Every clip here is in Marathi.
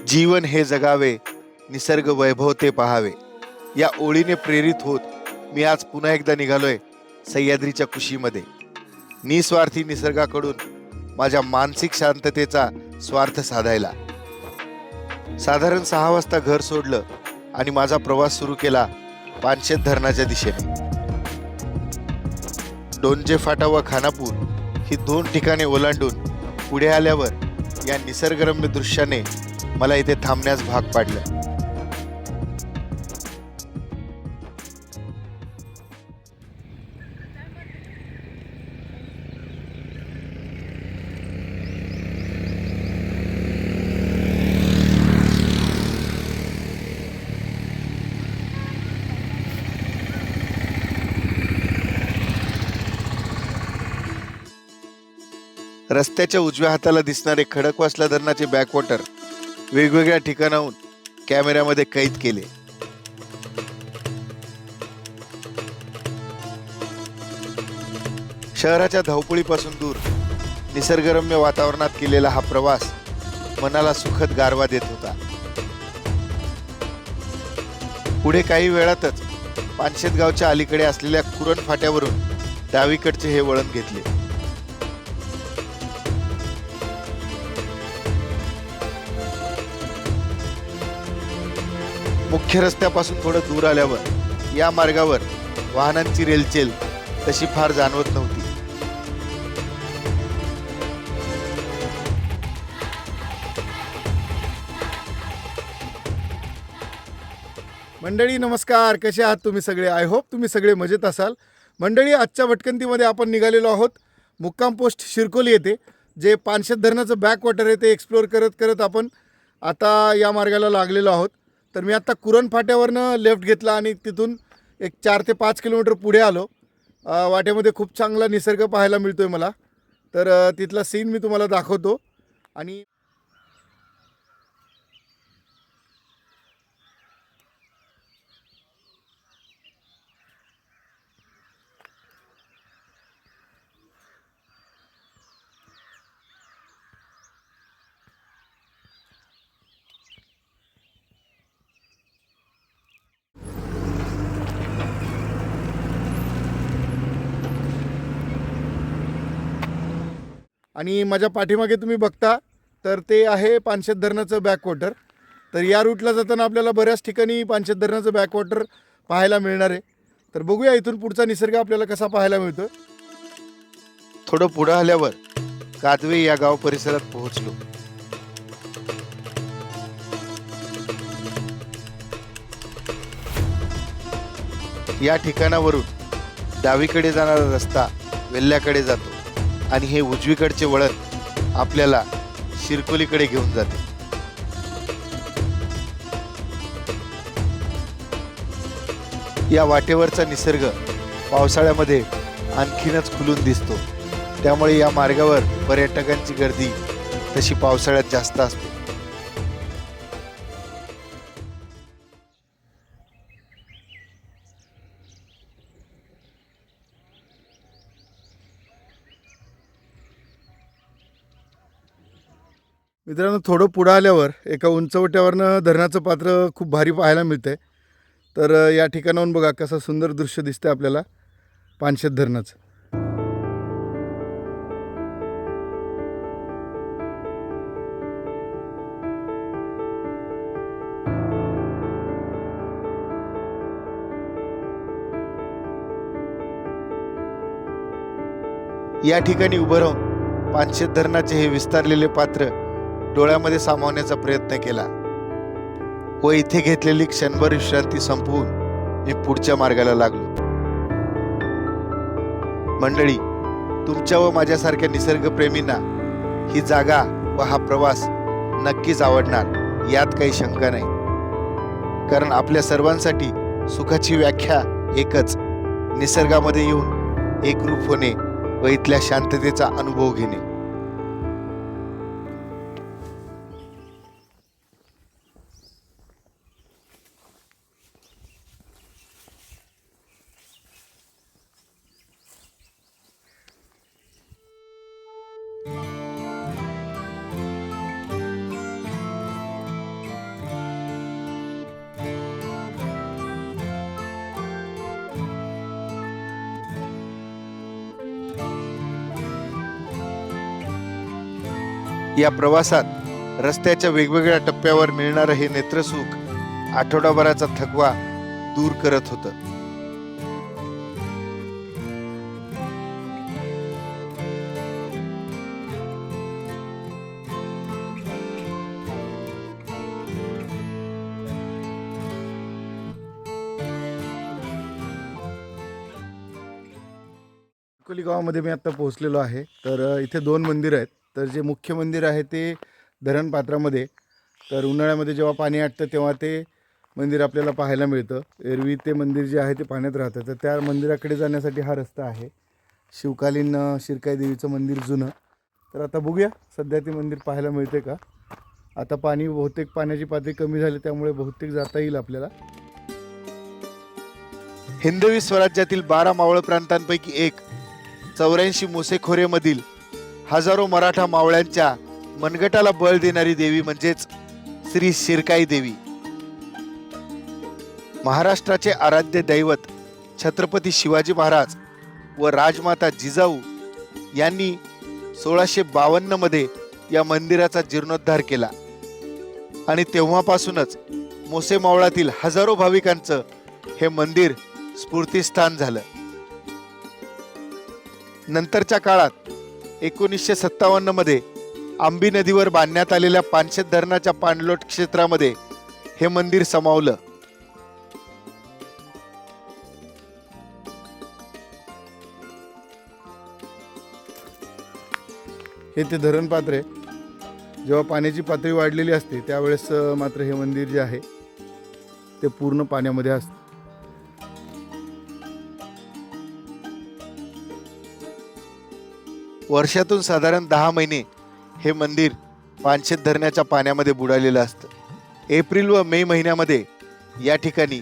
जीवन हे जगावे, निसर्ग वैभव ते पहावे. या ओळीने प्रेरित होत मी आज पुन्हा एकदा निघालोय सह्याद्रीच्या कुशीमध्ये. निस्वार्थी निसर्गाकडून माझ्या मानसिक शांततेचा स्वार्थ साधायला. साधारण 6 वाजता घर सोडलं आणि माझा प्रवास सुरू केला पानशेत धरणाच्या दिशेने. डोंजे फाटा व खानापूर ही 2 ठिकाणे ओलांडून पुढे आल्यावर या निसर्गरम्य दृश्याने मला इथे थांबण्यास भाग पाडलं. रस्त्याच्या उजव्या हाताला दिसणारे खडकवासला धरणाचे बॅकवॉटर वेगवेगळ्या ठिकाणाहून कॅमेऱ्यामध्ये कैद केले. शहराच्या धावपळीपासून दूर निसर्गरम्य वातावरणात केलेला हा प्रवास मनाला सुखद गारवा देत होता. पुढे काही वेळातच पानशेत गावच्या अलीकडे असलेल्या कुरण फाट्यावरून डावीकडचे हे वळण घेतले. मुख्य रस्त्यापासून थोडं दूर आल्यावर या मार्गावर वाहनांची रेलचेल तशी फार जाणवत नव्हती. मंडळी नमस्कार, कसे आहात तुम्ही सगळे? आय होप तुम्ही सगळे मजेत असाल. मंडळी, आजच्या भटकंतीमध्ये आपण निघालेलो आहोत मुक्काम पोस्ट शिरकोली येथे, जे पानशेत धरणाचं बॅकवॉटर आहे ते एक्सप्लोअर करत करत आपण आता या मार्गाला लागलेलो आहोत. तर मी आत्ता कुरण फाट्यावरनं लेफ्ट घेतला आणि तिथून एक 4 ते 5 किलोमीटर पुढे आलो. वाटेमध्ये खूप चांगला निसर्ग पाहायला मिळतो आहे मला. तर तिथला सीन मी तुम्हाला दाखवतो. आणि आणि माझ्या पाठीमागे तुम्ही बघता तर ते आहे पानशेत धरणाचं बॅकवॉटर. तर या रूटला जाताना आपल्याला बऱ्याच ठिकाणी पानशेत धरणाचं बॅकवॉटर पाहायला मिळणार आहे. तर बघूया इथून पुढचा निसर्ग आपल्याला कसा पाहायला मिळतो. थोडं पुढे आल्यावर कादवे या गाव परिसरात पोहोचलो. या ठिकाणावरून डावीकडे जाणारा रस्ता वेल्ल्याकडे जातो आणि हे उजवीकडचे वळण आपल्याला शिरकोलीकडे घेऊन जाते. या वाटेवरचा निसर्ग पावसाळ्यामध्ये आणखीनच खुलून दिसतो. त्यामुळे या मार्गावर पर्यटकांची गर्दी तशी पावसाळ्यात जास्त असते. मित्रांनो, थोडं पुढं आल्यावर एका उंचवट्यावरनं धरणाचं पात्र खूप भारी पाहायला मिळतं आहे. तर या ठिकाणाहून बघा कसं सुंदर दृश्य दिसतंय आपल्याला पानशेत धरणाचं. या ठिकाणी उभं राहून पानशेत धरणाचे हे विस्तारलेले पात्र डोळ्यामध्ये सामावण्याचा प्रयत्न केला व इथे घेतलेली क्षणभर विश्रांती संपवून मी पुढच्या मार्गाला लागलो. मंडळी, तुमच्या व माझ्यासारख्या निसर्गप्रेमींना ही जागा व हा प्रवास नक्कीच आवडणार, यात काही शंका नाही. कारण आपल्या सर्वांसाठी सुखाची व्याख्या एकच, निसर्गामध्ये येऊन एकरूप होणे व इथल्या शांततेचा अनुभव घेणे. या प्रवासात रस्त्याच्या वेगवेगळ्या टप्प्यावर मिळणारं हे नेत्रसुख आठवडाभराचा थकवा दूर करत होतं. चिखोली गावामध्ये मी आत्ता पोहोचलेलो आहे. तर इथे 2 मंदिरं आहेत. तर जे मुख्य मंदिर आहे ते धरण पात्रामध्ये. तर उन्हाळ्यामध्ये जेव्हा पाणी आटतं तेव्हा ते मंदिर आपल्याला पाहायला मिळतं. एरवी ते मंदिर जे आहे ते पाण्यात राहतं. तर त्या मंदिराकडे जाण्यासाठी हा रस्ता आहे. शिवकालीन शिरकाई देवीचं मंदिर जुनं. तर आता बघूया सध्या ते मंदिर पाहायला मिळते का. आता बहुतेक पाण्याची पातळी कमी झाली त्यामुळे बहुतेक जाता येईल आपल्याला. हिंदवी स्वराज्यातील 12 मावळ प्रांतांपैकी एक 84 मुसेखोरेमधील हजारो मराठा मावळ्यांच्या मनगटाला बळ देणारी देवी म्हणजेच श्री शिरकाई देवी. महाराष्ट्राचे आराध्य दैवत छत्रपती शिवाजी महाराज व राजमाता जिजाऊ यांनी 1652 मध्ये या मंदिराचा जीर्णोद्धार केला आणि तेव्हापासूनच मोसे मावळातील हजारो भाविकांचं हे मंदिर स्फूर्तिस्थान झालं. नंतरच्या काळात 1957 मध्ये आंबी नदीवर बांधण्यात आलेल्या पानशेत धरणाच्या पाणलोट क्षेत्रामध्ये हे मंदिर समावलं. हे ते धरण पात्र आहे. जेव्हा पाण्याची पातळी वाढलेली असते त्यावेळेस मात्र हे मंदिर जे आहे ते पूर्ण पाण्यामध्ये असतं. वर्षातून साधारण 10 महिने हे मंदिर पानशेत धरणाच्या पाण्यामध्ये बुडालेलं असतं. एप्रिल व मे महिन्यामध्ये या ठिकाणी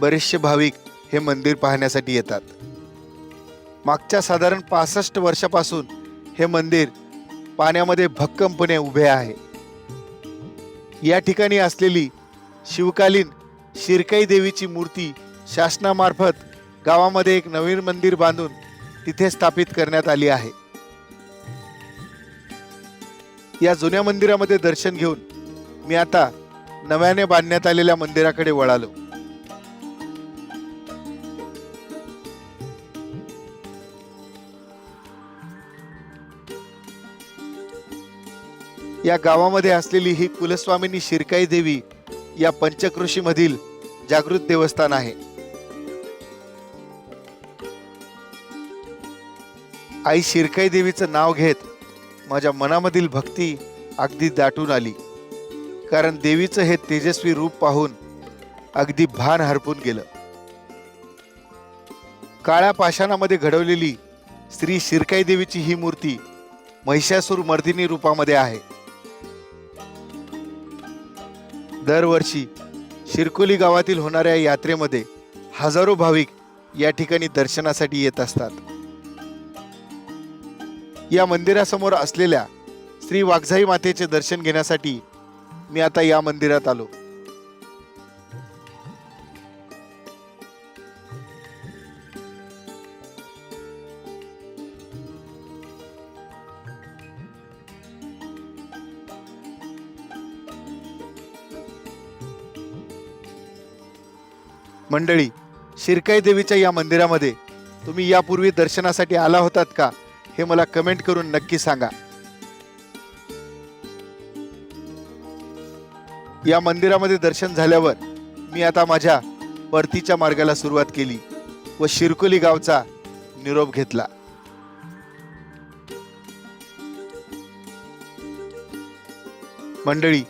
बरेचसे भाविक हे मंदिर पाहण्यासाठी येतात. मागच्या साधारण 65 वर्षापासून हे मंदिर पाण्यामध्ये भक्कमपणे उभे आहे. या ठिकाणी असलेली शिवकालीन शिरकाई देवीची मूर्ती शासनामार्फत गावामध्ये एक नवीन मंदिर बांधून तिथे स्थापित करण्यात आली आहे. या जुन्या मंदिरामध्ये दर्शन घेऊन मी आता नव्याने बांधण्यात आलेल्या मंदिराकडे वळालो. या गावामध्ये असलेली ही कुलस्वामिनी शिरकाई देवी या पंचक्रोशी मधील जागृत देवस्थान आहे. आई शिरकाई देवीचं नाव घेत माझ्या मनामधील भक्ती अगदी दाटून आली, कारण देवीचं हे तेजस्वी रूप पाहून अगदी भान हरपून गेलं. काळ्या पाषाणामध्ये घडवलेली श्री शिरकाई देवीची ही मूर्ती महिषासूर मर्दिनी रूपामध्ये आहे. दरवर्षी शिरकोली गावातील होणाऱ्या यात्रेमध्ये हजारो भाविक या ठिकाणी दर्शनासाठी येत असतात. या मंदिरासमोर असलेल्या श्री वाघजाई मातेचे दर्शन घेण्यासाठी मी आता या मंदिरात आलो. मंडळी, शिरकाई देवीच्या या मंदिरामध्ये तुम्ही यापूर्वी दर्शनासाठी आला होतात का, हे मला कमेंट करून नक्की सांगा. या मंदिरामध्ये दर्शन झाल्यावर मी आता माझ्या परतीच्या मार्गाला सुरुवात केली व शिरकोली गावचा निरोप घेतला. मंडळी,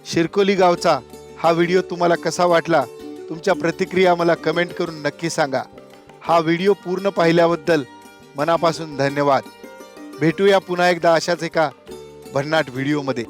शिरकोली गावचा हा व्हिडिओ तुम्हाला कसा वाटला, तुमच्या प्रतिक्रिया मला कमेंट करून नक्की सांगा. हा व्हिडिओ पूर्ण पाहिल्याबद्दल मनापासून धन्यवाद. भेटूया पुन्हा एकदा अशाच एका भन्नाट व्हिडिओमध्ये.